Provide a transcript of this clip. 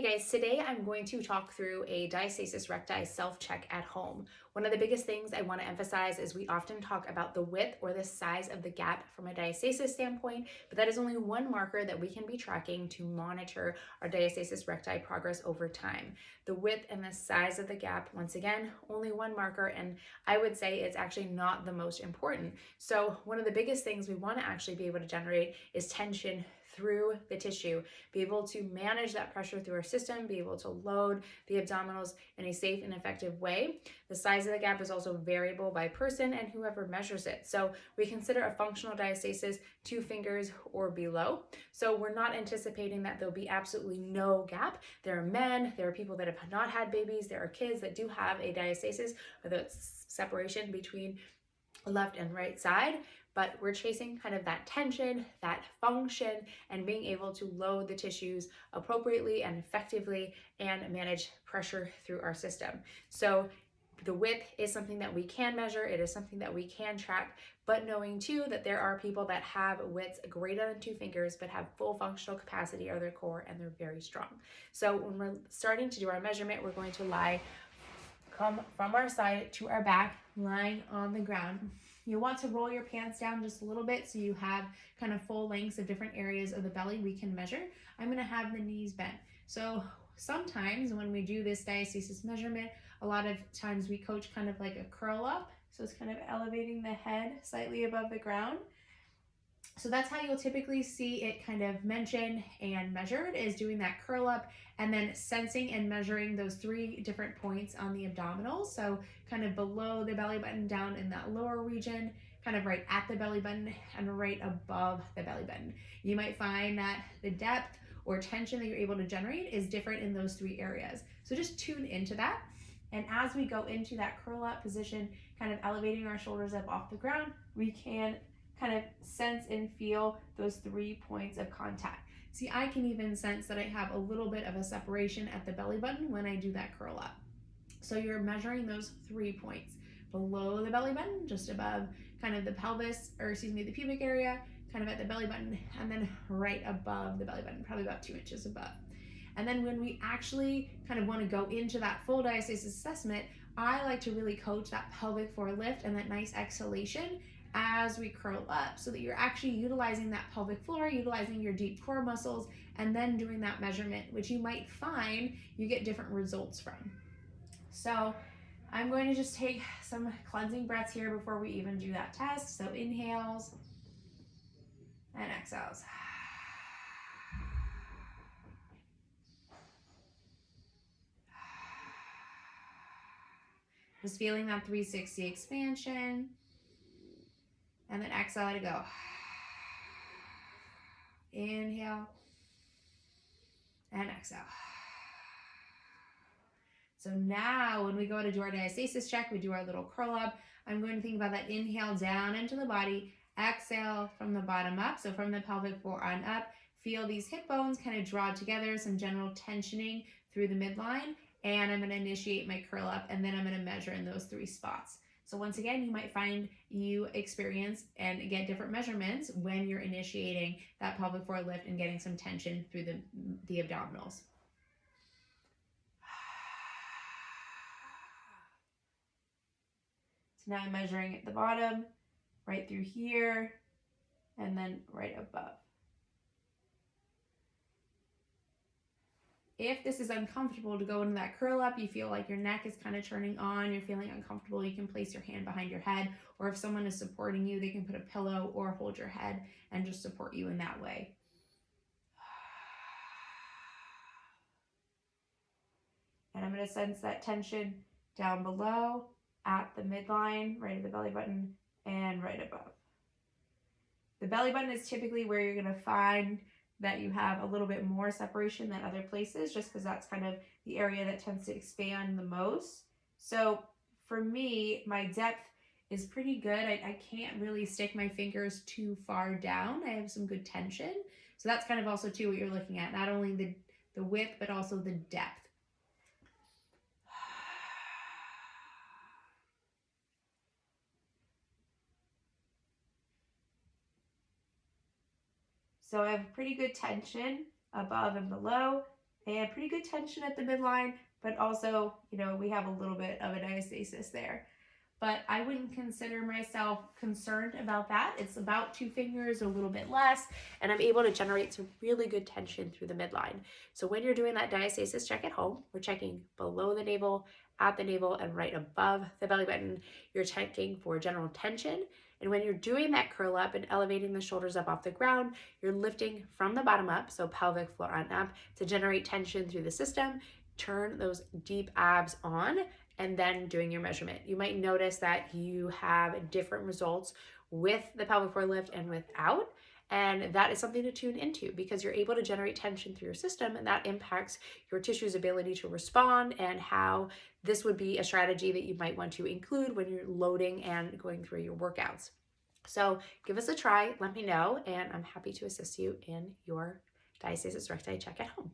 Hey guys, today I'm going to talk through a diastasis recti self-check at home. One of the biggest things I want to emphasize is we often talk about the width or the size of the gap from a diastasis standpoint, but that is only one marker that we can be tracking to monitor our diastasis recti progress over time. The width and the size of the gap, once again, only one marker, and I would say it's actually not the most important. So one of the biggest things we want to actually be able to generate is tension through the tissue, be able to manage that pressure through our system, be able to load the abdominals in a safe and effective way. The size of the gap is also variable by person and whoever measures it. So we consider a functional diastasis 2 fingers or below. So we're not anticipating that there'll be absolutely no gap. There are men, there are people that have not had babies, there are kids that do have a diastasis, whether it's separation between left and right side, but we're chasing kind of that tension, that function, and being able to load the tissues appropriately and effectively and manage pressure through our system. So the width is something that we can measure, it is something that we can track, but knowing too that there are people that have widths greater than 2 fingers but have full functional capacity of their core and they're very strong. So when we're starting to do our measurement, we're going to come from our side to our back, lying on the ground. You want to roll your pants down just a little bit so you have kind of full lengths of different areas of the belly we can measure. I'm going to have the knees bent. So sometimes when we do this diastasis measurement, a lot of times we coach kind of like a curl up. So it's kind of elevating the head slightly above the ground. So that's how you'll typically see it kind of mentioned and measured, is doing that curl up and then sensing and measuring those 3 different points on the abdominals. So kind of below the belly button, down in that lower region, kind of right at the belly button, and right above the belly button. You might find that the depth or tension that you're able to generate is different in those 3 areas. So just tune into that. And as we go into that curl up position, kind of elevating our shoulders up off the ground, we can kind of sense and feel those 3 points of contact. See, I can even sense that I have a little bit of a separation at the belly button when I do that curl up. So you're measuring those 3 points below the belly button, just above kind of the pelvis, or excuse me, the pubic area, kind of at the belly button, and then right above the belly button, probably about 2 inches above. And then when we actually kind of want to go into that full diastasis assessment, I like to really coach that pelvic floor lift and that nice exhalation as we curl up, so that you're actually utilizing that pelvic floor, utilizing your deep core muscles, and then doing that measurement, which you might find you get different results from. So I'm going to just take some cleansing breaths here before we even do that test. So inhales and exhales. Just feeling that 360 expansion. And then exhale to go. Inhale and exhale. So now when we go to do our diastasis check, we do our little curl up. I'm going to think about that inhale down into the body, exhale from the bottom up. So from the pelvic floor on up, feel these hip bones kind of draw together, some general tensioning through the midline. And I'm going to initiate my curl up, and then I'm going to measure in those 3 spots. So once again, you might find you experience and get different measurements when you're initiating that pelvic floor lift and getting some tension through the abdominals. So now I'm measuring at the bottom, right through here, and then right above. If this is uncomfortable to go into that curl up, you feel like your neck is kind of turning on, you're feeling uncomfortable, you can place your hand behind your head, or if someone is supporting you, they can put a pillow or hold your head and just support you in that way. And I'm going to sense that tension down below, at the midline, right at the belly button, and right above. The belly button is typically where you're going to find that you have a little bit more separation than other places, just because that's kind of the area that tends to expand the most. So for me, my depth is pretty good. I can't really stick my fingers too far down. I have some good tension. So that's kind of also too what you're looking at, not only the width, but also the depth. So I have pretty good tension above and below. and pretty good tension at the midline, but also, we have a little bit of a diastasis there. But I wouldn't consider myself concerned about that. It's about 2 fingers, a little bit less, and I'm able to generate some really good tension through the midline. So when you're doing that diastasis check at home, we're checking below the navel, at the navel, and right above the belly button. You're checking for general tension. And when you're doing that curl up and elevating the shoulders up off the ground, you're lifting from the bottom up, so pelvic floor on up, to generate tension through the system, turn those deep abs on, and then doing your measurement. You might notice that you have different results with the pelvic floor lift and without. And that is something to tune into because you're able to generate tension through your system, and that impacts your tissue's ability to respond and how this would be a strategy that you might want to include when you're loading and going through your workouts. So give us a try, let me know, and I'm happy to assist you in your diastasis recti check at home.